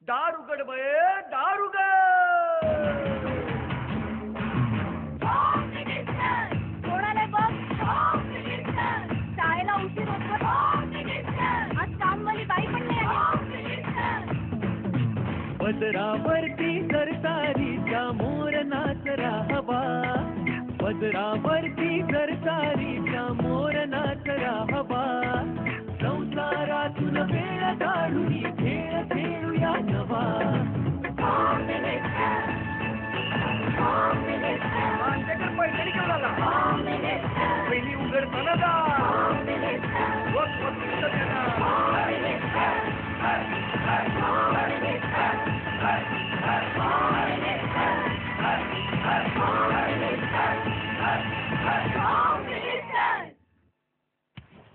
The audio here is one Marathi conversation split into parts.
दार उघड बये, दार उघड. कोणाला बघ, शाळेला उशीर होतो. आज कामवाली बाई पण नाही आली. पदरावरती सरसारीचा मोर नाच राहावा, पदरावरती सरसारीचा मोर नाच राहावा. संसारातून वेळ काढून खेळ खेळूया नवा. पैठणी घेऊन आला. पहिली उघडताना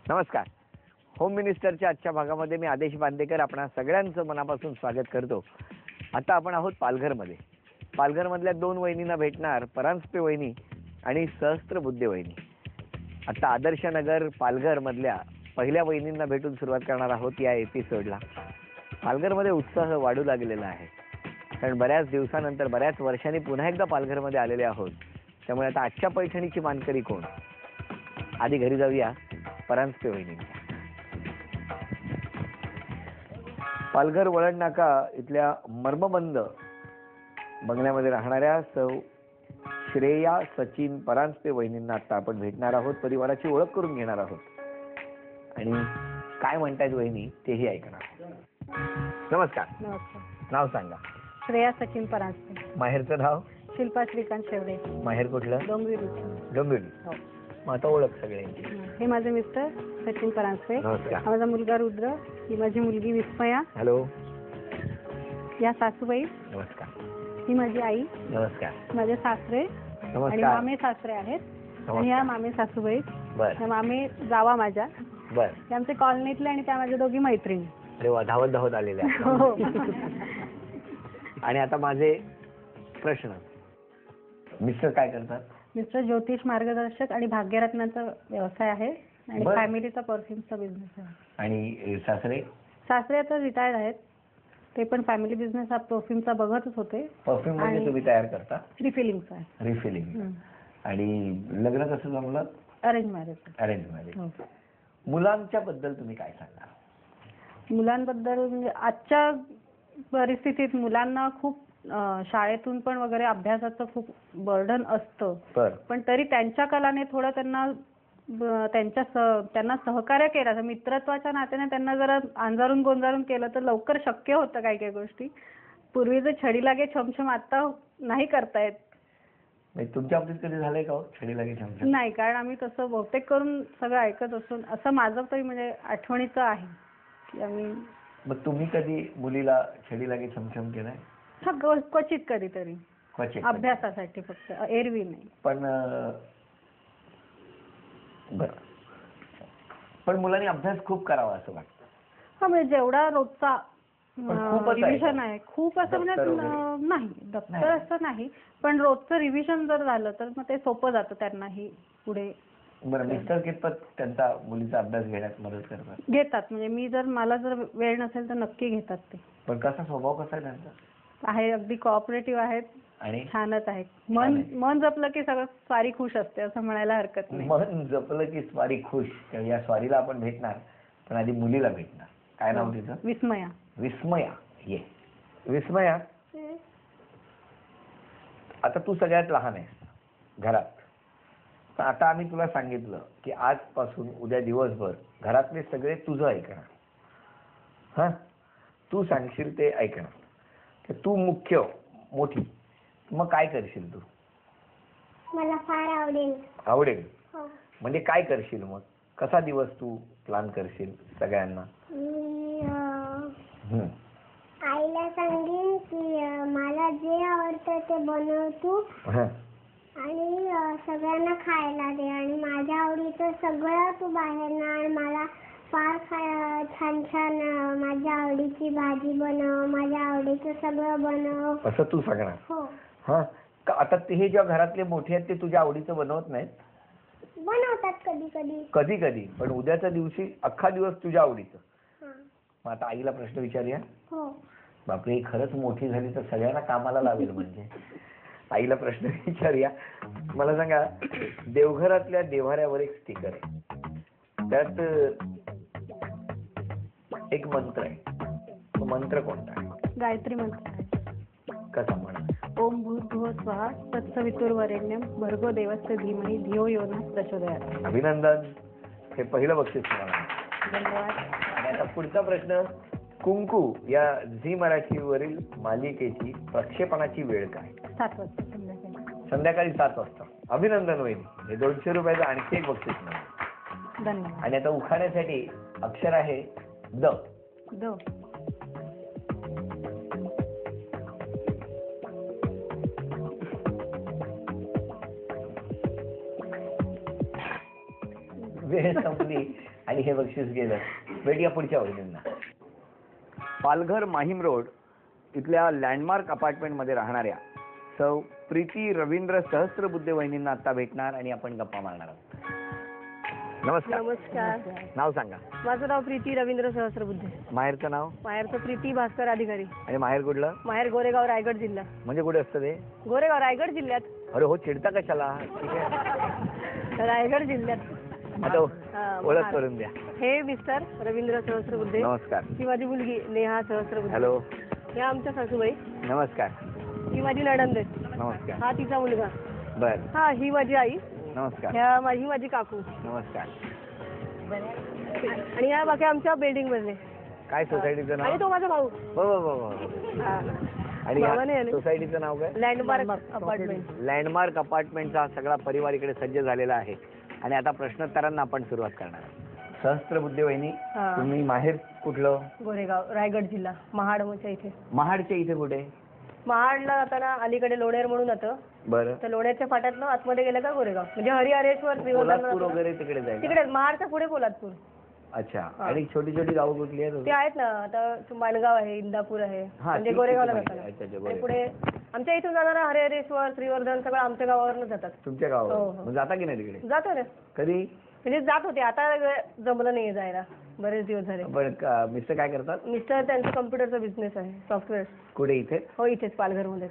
नमस्कार. होम मिनिस्टरच्या आजच्या भागामध्ये मी आदेश बांदेकर आपणा सगळ्यांचं मनापासून स्वागत करतो. आता आपण आहोत पालघरमध्ये. पालघरमधल्या 2 वहिनींना भेटणार, परांजपे वहिनी आणि सहस्त्रबुद्धे वहिनी. आता आदर्शनगर पालघरमधल्या पहिल्या वहिनींना भेटून सुरुवात करणार आहोत या एपिसोडला. पालघरमध्ये उत्साह वाढू लागलेला आहे, कारण बऱ्याच दिवसानंतर बऱ्याच वर्षांनी पुन्हा एकदा पालघरमध्ये आलेले आहोत. त्यामुळे आता आजच्या पैठणीची मानकरी कोण? आधी घरी जाऊया परांजपे वहिनींच्या. पालघर वळण नाका इथल्या मर्मबंद बंगल्यामध्ये राहणाऱ्या सौ श्रेया सचिन परांजपे वहिनींना आता आपण भेटणार आहोत, परिवाराची ओळख करून घेणार आहोत आणि काय म्हणतायत वहिनी तेही ऐकणार. नमस्कार. नमस्कार. नाव सांगा. श्रेया सचिन परांजपे. माहेरचं नाव? शिल्पा श्रीकांत शेवडे. माहेर कुठलं? डोंबिवली. डोंबिवली. हो. मग आता ओळख सगळ्यांची. हे माझे मिस्टर सचिन परांजपे. नमस्कार. माझा मुलगा रुद्र. ही माझी मुलगी विस्मया. हॅलो. या सासूबाई. नमस्कार. ही माझी आई. नमस्कार. माझे सासरे आणि नमस्कार. मामे सासरे आहेत आणि या मामे सासूबाई. बर या मामे जावा माझ्या. बर. ते आमचे कॉलनीतले आणि त्या माझ्या दोघी मैत्रिणी. अरे वा, धावत धावत आलेल्या. हो. आणि आता माझे प्रश्न. मिस्टर काय करतात? मिस्टर ज्योतिष मार्गदर्शक आणि भाग्यरत्नाचा व्यवसाय आहे आणि बरं. फॅमिलीचा परफ्युमचा बिझनेस आहे. आणि सासरे? सासरे आता रिटायर्ड आहेत. ते पण फॅमिली बिझनेस हा परफ्युमचा बघतच होते. परफ्यूम म्हणजे आणि तुम्ही तयार करता? रिफिलिंगचा आहे. रिफिलिंग. आणि लग्न कसं जमलं? Arrange marriage. Arrange marriage. हो. मुलांच्या बद्दल तुम्ही काय सांगा? मुलांबद्दल म्हणजे आजच्या परिस्थितीत मुलांना खूप शाळेतून पण वगैरे अभ्यासाचं खूप बर्डन असतं. पण तरी त्यांच्या कलाने थोडं त्यांना सहकार्य केलं, मित्रत्वाच्या नात्याने त्यांना जरा अंजारून गोंजारून केलं तर लवकर शक्य होतं काही काही गोष्टी. पूर्वी जे छडी लागे छमछम आता नाही करतायत. तुमच्या बाबतीत कधी झालंय का छडी लागे छमछम? नाही, कारण आम्ही तसं बहुतेक करून सगळं ऐकत असून असं माझं तरी म्हणजे आठवणीचं आहे की आम्ही. मग तुम्ही कधी मुलीला छडी लागे छमछम केलाय? क्वचित कधीतरी. क्वचित. अभ्यासासाठी फक्त, एरवी नाही. पण बरं, पण मुलांनी अभ्यास खूप करावा असं वाटतं. हा, म्हणजे जेवढा रोजचा रिव्हिजन आहे खूप असं म्हणजे नाही, दप्तर असं नाही, पण रोजचं रिव्हिजन जर झालं तर मग ते सोपं जातं त्यांनाही पुढे. बरं, मिस्टर कितपत त्यांचा मुलीचा अभ्यास घेण्यात मदत करतात? घेतात. म्हणजे मला जर वेळ नसेल तर नक्की घेतात ते. पण कसा स्वभाव कसा आहे त्यांचा? आहे, अगदी कोऑपरेटिव्ह आहेत आणि छानच आहे. मन जपलं की सगळं स्वारी खुश असते असं म्हणायला हरकत नाही. मन जपलं की स्वारी खुश. या स्वारीला आपण भेटणार, पण आधी मुलीला भेटणार. काय नाव तिचं? विस्मया. विस्मया. ये विस्मया, आता तू सगळ्यात लहान आहेस घरात. पण आता आम्ही तुला सांगितलं की आजपासून उद्या दिवसभर घरातले सगळे तुझं ऐकणार. हा, तू सांगशील ते ऐकणार. तर तू मोठी, मग काय करशील तू? मला फार आवडेल. आवडेल. हो. म्हणजे काय करशील मग? कसा दिवस तू प्लॅन करशील सगळ्यांना? मी आईला सांगेन की मला जे आवडतं ते बनव तू आणि सगळ्यांना खायला दे आणि माझ्या आवडीचं सगळं तू बाहेर आण. मला फार छान छान माझ्या आवडीची भाजी बनव, माझ्या आवडीचं सगळं बनव असं तू सांगणार? हो. हा, आता ते जेव्हा घरातले मोठे आहेत ते तुझ्या आवडीचं बनवत नाहीत? बनवतात कधी कधी. कधी कधी, पण उद्याच्या दिवशी अख्खा दिवस तुझ्या आवडीचं. मग आता आईला प्रश्न विचारूया. हो. बापरे, खरंच मोठी झाली तर सगळ्यांना कामाला लावेल म्हणजे. आईला प्रश्न विचारूया. मला सांगा, देवघरातल्या देव्हाऱ्यावर एक स्टिकर आहे, त्यात एक मंत्र आहे. तो मंत्र कोणता आहे? गायत्री मंत्र. कसा म्हणा? ओम भूर्भुवः स्वः तत्सवितुर्वरेण्यं भर्गो देवस्य धीमहि धियो यो नः प्रचोदयात्. अभिनंदन, हे पहिलं बक्षीस तुम्हाला. धन्यवाद. आणि आता पुढचा प्रश्न, कुंकू या झी मराठीवरील मालिकेची प्रक्षेपणाची वेळ काय? 7 वाजता संध्याकाळी. संध्याकाळी 7 वाजता. अभिनंदन वहिनी, हे 200 रुपयाचं आणखी एक बक्षीस मिळालं. धन्यवाद. आणि आता उखाण्यासाठी अक्षर आहे द. द. वेळ संपली आणि हे बक्षीस गेलं. भेटूया पुढच्या वहिनींना. पालघर माहीम रोड इथल्या लँडमार्क अपार्टमेंट मध्ये राहणाऱ्या सौ प्रीती रवींद्र सहस्त्रबुद्धे वहिनींना आता भेटणार आणि आपण गप्पा मारणार आहोत. नमस्कार. नमस्कार. नाव सांगा. माझं नाव प्रीती रवींद्र सहस्त्रबुद्धे. माहेरचं नाव? माहेरचं प्रीती भास्कर अधिकारी. आणि माहेर कुठलं? माहेर गोरेगाव, रायगड जिल्हा. म्हणजे कुठे असतं ते? गोरेगाव, रायगड जिल्ह्यात. अरे हो, चिडता कशाला? ठीक आहे, रायगड जिल्ह्यात. आता ओळख करून द्या. हे मिस्टर रवींद्र सहस्त्रबुद्धे. नमस्कार. ही माझी मुलगी नेहा सहस्त्रबुद्धे. हॅलो. ह्या आमच्या सासूबाई. नमस्कार. ही माझी नणंद आहे. नमस्कार. हा तिचा मुलगा. बर. हा ही माझी आई. नमस्कार. ही माझी काकू. नमस्कार. आणि ह्या बाकी आमच्या बिल्डिंग मधले. काय सोसायटीचं आणि नाव? तो माझा भाऊ. हो. हा. आणि भावाने या आले. सोसायटीचं नाव काय? Landmark apartment. लँडमार्क अपार्टमेंटचा सगळा परिवार इकडे सज्ज झालेला आहे. आणि आता प्रश्नोत्तरांना आपण सुरुवात करणार आहोत. सहस्त्रबुद्धे वहिनी, हा. तुम्ही माहेर कुठलं? गोरेगाव, रायगड जिल्हा, महाडच्या इथे. महाडच्या इथे कुठे? महाडला जाताना अलीकडे लोणेर म्हणून जातं. बरं. तर लोणेरच्या फाट्यातनं आतमध्ये गेलं का गोरेगाव, म्हणजे हरिहरेश्वर पोलादपूर वगैरे तिकडे जाईल? तिकडे महाडच्या पुढे पोलादपूर. अच्छा. आणि छोटी छोटी गावं कुठली आहेत? ते आहेत ना, आता माणगाव आहे, इंदापूर आहे, हा, म्हणजे ती गोरेगावला माहिती जाताना. आहे. अच्छा, आणि गोरेगाव. पुढे आमच्या इथून जाणारा हरिहरेश्वर, श्रीवर्धन सगळं आमच्या गावावरनं जातात. तुमच्या हो, गावावर? हो. मग जाता की नाही तिकडे? जातो रे, कधी? म्हणजे जात होते, आता जमलं नाही जायला, बरेच दिवस झाले. पण मिस्टर काय करतात? मिस्टर त्यांचा कम्प्युटरचा बिझनेस आहे, सॉफ्टवेअर. कुठे? इथे? हो, इथेच पालघरमध्ये.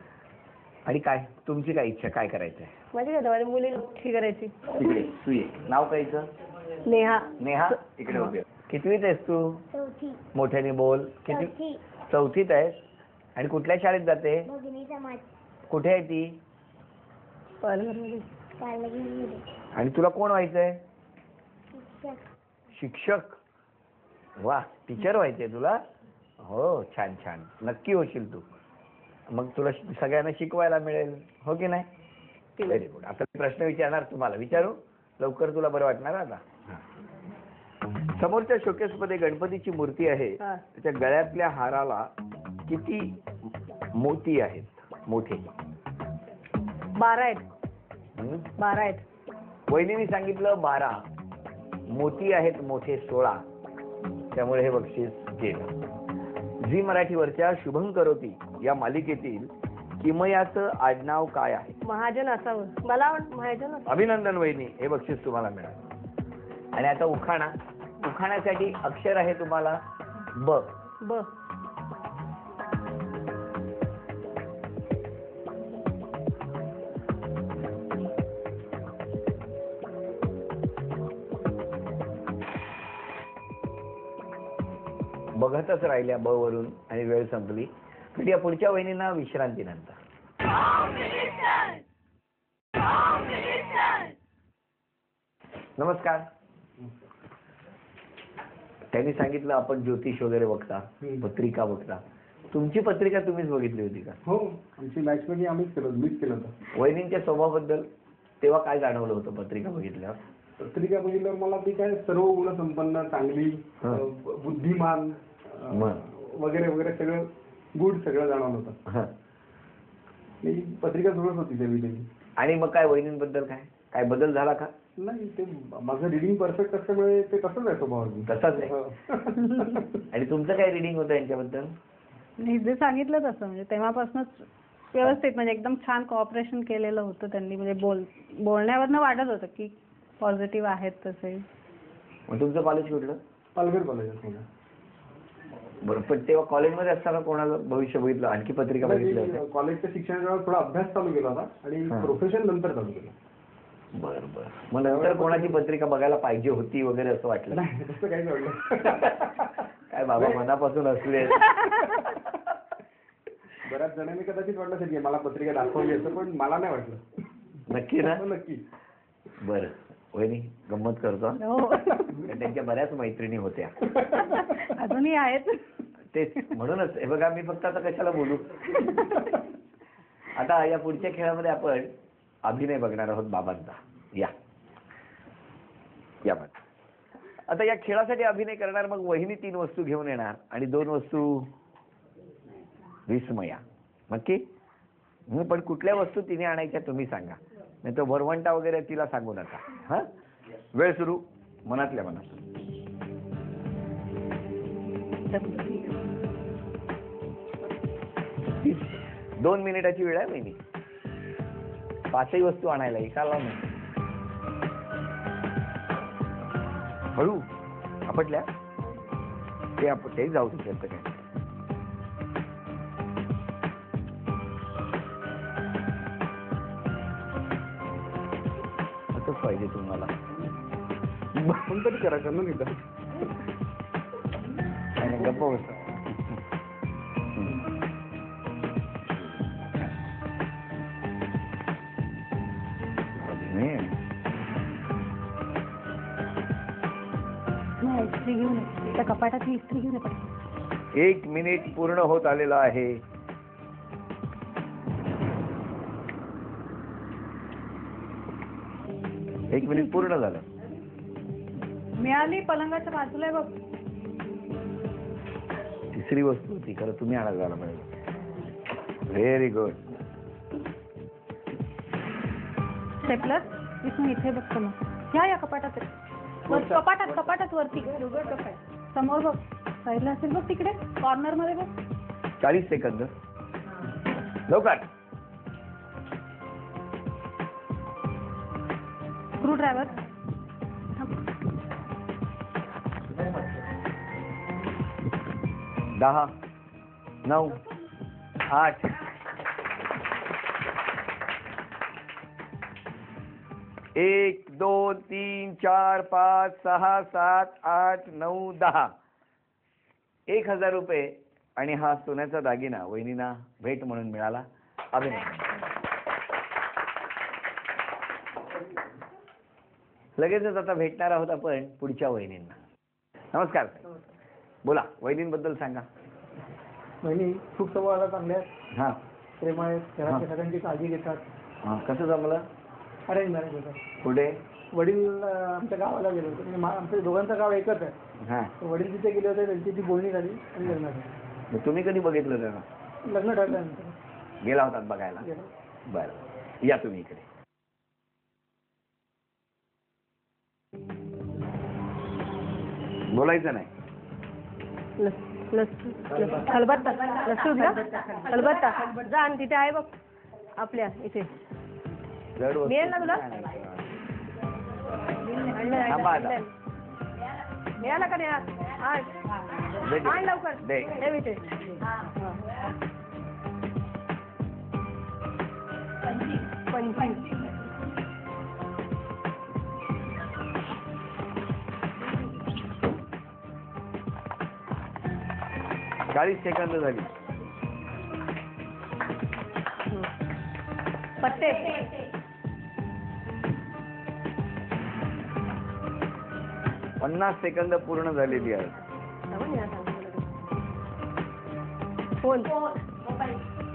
आणि काय तुमची काय इच्छा, काय करायचंय? माझी काय माझ्या मुली मोठी करायची. तिकडे तू ये. नाव काय हिचं? नेहा. नेहा, इकडे उभी आहे. कितवीत आहेस तू? चौथी. मोठ्याने बोल. किती? चौथी. चौथीत आहेस. आणि कुठल्या शाळेत जाते? भगिनी समाज. कुठे आहे ती? पालघरमध्ये. पालघरमध्ये. आणि तुला कोण व्हायचंय? शिक्षक. शिक्षक. वा, टीचर व्हायचंय तुला? हो, छान छान, नक्की होशील तू. मग तुला सगळ्यांना शिकवायला मिळेल, हो की नाही? Very good. आता प्रश्न विचारणार तुम्हाला, विचारू? लवकर तुला बरं वाटणार आता. समोरच्या शोकेस मध्ये गणपतीची मूर्ती आहे. हा. त्याच्या गळ्यातल्या हाराला किती मोती आहेत? मोठे 12 आहेत. हं? 12 आहेत. वहिनीने सांगितलं 12, मोती आहेत मोठे 16. त्यामुळे हे बक्षीस गेलं. झी मराठीवरच्या शुभं करोती या मालिकेतील किमयाचं आडनाव काय आहे? महाजन असावं. मला महाजन. अभिनंदन वहिनी, हे बक्षीस तुम्हाला मिळालं. आणि आता उखाणा. उखाण्यासाठी अक्षर आहे तुम्हाला ब. ब. बघतच राहिल्या ब वरून आणि वेळ संपली. तर या पुढच्या वहिनींना विश्रांतीनंतर. नमस्कार. त्यांनी सांगितलं आपण ज्योतिष वगैरे बघता, पत्रिका बघता. तुमची पत्रिका तुम्हीच बघितली होती का? हो, आमची मॅचमध्ये आम्हीच केलं, मीच केलं होतं. वहिनींच्या स्वभावाबद्दल तेव्हा काय जाणवलं होतं पत्रिका बघितल्यावर? पत्रिका बघितल्यावर मला ती काय सर्व गुणसंपन्न, चांगली, बुद्धिमान वगैरे वगैरे सगळं गुड सगळं जाणवलं होतं. मी पत्रिका जुळत होती त्यावेळी. आणि मग काय वहिनींबद्दल काय बदल झाला का? नाही, ते माझं रिडिंग परफेक्ट असल्यामुळे ते तसंच आहे स्वभाव. तसाच आहे. आणि तुमचं काय रिडिंग होतं यांच्याबद्दल? नाही, जे सांगितलं तसं, म्हणजे तेव्हापासूनच व्यवस्थित, म्हणजे एकदम छान कॉपरेशन केलेलं होतं त्यांनी. म्हणजे बोलण्यावरनं वाटत होतं की पॉझिटिव्ह आहेत तसे. मग तुमचं कॉलेज कुठलं? पालघर कॉलेज. बरं, पण तेव्हा कॉलेजमध्ये असताना कोणाला भविष्य बघितलं, आणखी पत्रिका बघितल्या होत्या? कॉलेजच्या शिक्षणाच्या थोडा अभ्यास चालू केला होता आणि प्रोफेशन नंतर चालू केलं. बरं बरं. मग नंतर कोणाची पत्रिका बघायला पाहिजे होती वगैरे असं वाटलं? नाही, तसं काही नाही वाटलं. काय बाबा मनापासून असले. बऱ्याच जणांनी कदाचित वाटलं असेल की मला पत्रिका दाखवली असं, पण मला नाही वाटलं. नक्की ना? नक्की. बरं वहिनी, गंमत करतो हा. हो. कारण त्यांच्या बऱ्याच मैत्रिणी होत्या. अजूनही आहेत. तेच म्हणूनच हे बघा, मी फक्त आता कशाला बोलू. आता या पुढच्या खेळामध्ये आपण अभिनय बघणार आहोत बाबांचा. या या मग आता या खेळासाठी अभिनय करणार मग वहिनी 3 वस्तू घेऊन येणार आणि 2 वस्तू विस्मया. नक्की? पण कुठल्या वस्तू तिने आणायच्या तुम्ही सांगा, नाही तर वरवंटा वगैरे तिला सांगू नका. हा, वेळ सुरू. मनातल्या मनात 2 मिनिटाची वेळ आहे वहिनी. 5ही वस्तू आणायला एकाला नाही. हळू आपटल्या ते आपटे जाऊ शकत काय. असंच पाहिजे तुम्हाला. कोणतरी करायचं ना निदान. आणि गप्प बसा. इस्त्री घेऊन त्या कपाटातली इस्त्री घेऊन 1 मिनिट पूर्ण होत आलेला आहे. एक मिनिट पूर्ण झालं. मिळाली. पलंगाच्या बाजूला आहे बघ. 3री वस्तू होती खरं, तुम्ही आणायला झाला पाहिजे. Very good. स्टेपलर इथून इथे बघतो मग. या कपाटात कपाटात वरती समोर बघ. साईडला असेल बघ, तिकडे कॉर्नर मध्ये बघ. 40 सेकंद लवकर. Screw driver. 10, 9, 8. 1, 2, 3, 4, 5, 6, 7, 8, 9, 10. 1000 रुपये आणि हा सोन्याचा दागिना वहिनींना भेट म्हणून मिळाला. अभिनंदन. लगेचच आता भेटणार आहोत आपण पुढच्या वहिनींना. नमस्कार. बोला, वहिनींबद्दल सांगा. वहिनी खूप स्वभावाला चांगल्या आहेत, हा, प्रेमळ आहेत, घरातल्या सगळ्यांची काळजी घेतात. हा, कसं जमलं? अरेंज मॅरेज होतात. पुढे? वडील आमच्या गावाला गेले होते, म्हणजे आमच्या दोघांचं गाव एकच आहे. हा, वडील तिथे गेले होते, त्यांची ती बोलणी झाली आणि लग्न झालं. मग तुम्ही कधी बघितलं त्यांना? लग्न ठरल्यानंतर गेला होतात बघायला? गेलो. बरं, या तुम्ही इकडे. बोलायचं नाही. खलबत्ता लसूण ना, खलबत्ता जा आणि तिथे आहे बघ आपल्या इथे. जड वस्तू मिळेल ना तुला? थांबा आता. मिळाला का नाही? आण लवकर. दे. ठेव इथे. 25. 40 सेकंद झाली. पत्ते. 50 सेकंद पूर्ण झालेली आहे. फोन.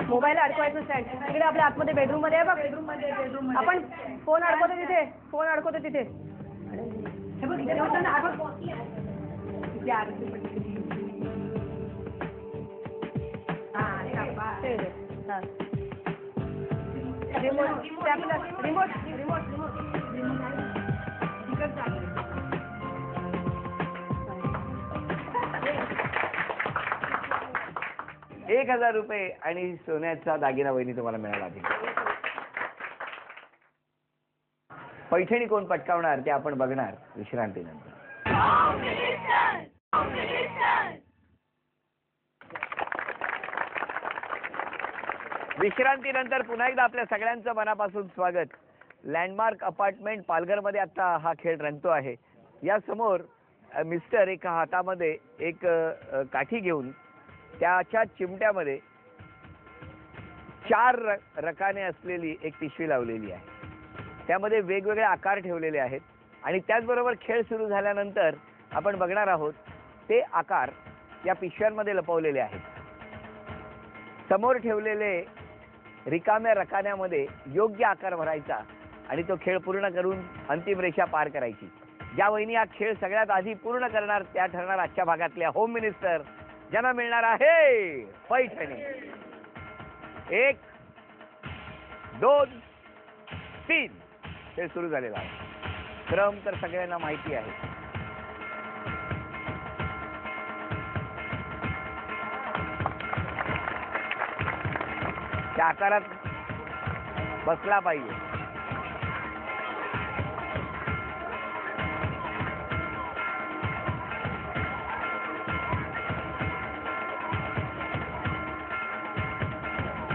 मोबाईल अडकवायचं स्टँड तिकडे आपल्या आतमध्ये बेडरूम मध्ये आहे बघ. बेडरूम आपण फोन अडकवतो तिथे. फोन अडकवतो तिथे. हे बघ इथे होतं ना. रिमोट 1000 रुपये आणि सोन्याचा दागिना वहिनी तुम्हाला मिळाला. पैठणी कोण पटकावणार ते आपण बघणार विश्रांतीनंतर. विश्रांतीनंतर पुन्हा एकदा आपल्या सगळ्यांचं मनापासून स्वागत. लँडमार्क अपार्टमेंट पालघरमध्ये आता हा खेळ रंगतो आहे. या समोर मिस्टर एका हातामध्ये एक काठी घेऊन त्याच्या चिमट्यामध्ये 4 रकाने असलेली एक पिशवी लावलेली आहे. त्यामध्ये वेगवेगळे आकार ठेवलेले आहेत आणि त्याचबरोबर खेळ सुरू झाल्यानंतर आपण बघणार आहोत ते आकार या पिशव्यांमध्ये लपवलेले आहेत. समोर ठेवलेले रिकाम्या रकान्यामध्ये योग्य आकार भरायचा आणि तो खेळ पूर्ण करून अंतिम रेषा पार करायची. ज्या वहिनी हा खेळ सगळ्यात आधी पूर्ण करणार त्या ठरणार आजच्या भागातल्या होम मिनिस्टर, ज्यांना मिळणार आहे पैठणी. 1 2 3 खेळ सुरू झालेला आहे. क्रम तर सगळ्यांना माहिती आहे. त्या आकारात बसला पाहिजे.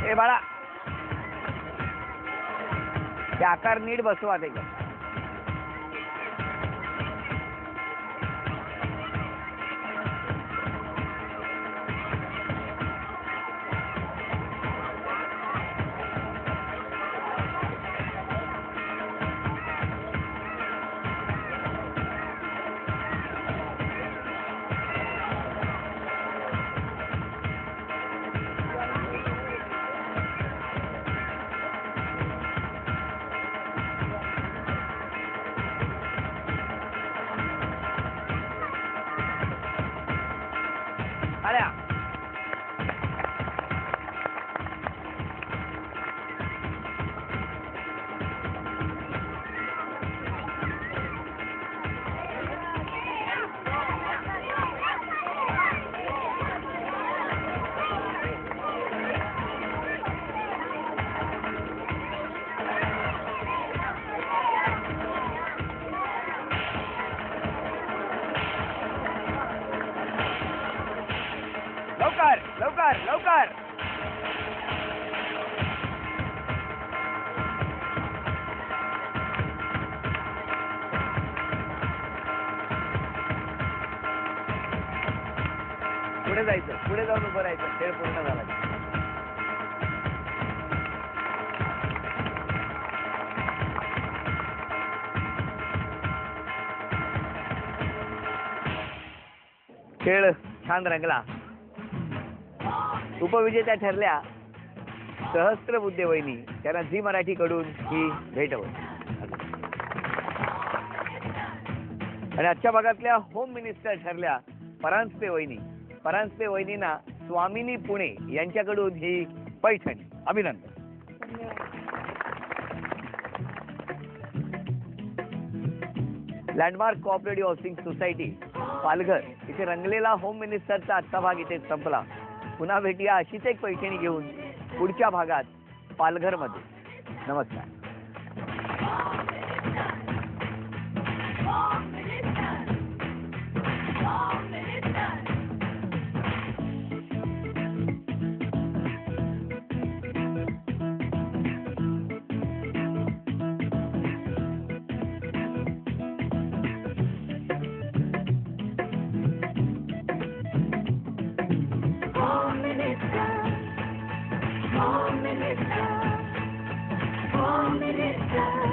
ए बाळा, ते आकार नीट बसवा ते. आल्या. लवकर लवकर लवकर. पुढे जायचं, पुढे जाऊन उभं राहायचं. खेळ पूर्ण झाला. खेळ छान रंगला. उपविजेत्या ठरल्या सहस्त्रबुद्धे वहिनी. त्यांना झी मराठी कडून ही भेट होती. आणि आजच्या भागातल्या होम मिनिस्टर ठरल्या परांजपे वहिनी. परांजपे वहिनींना स्वामिनी पुणे यांच्याकडून ही पैठणी. अभिनंदन. Landmark cooperative housing society Palghar इथे रंगलेला होम मिनिस्टरचा आजचा भाग इथे संपला. पुन्हा भेटूया अशीच एक पैठणी घेऊन पुढच्या भागात पालघरमध्ये. नमस्कार. Home Minister.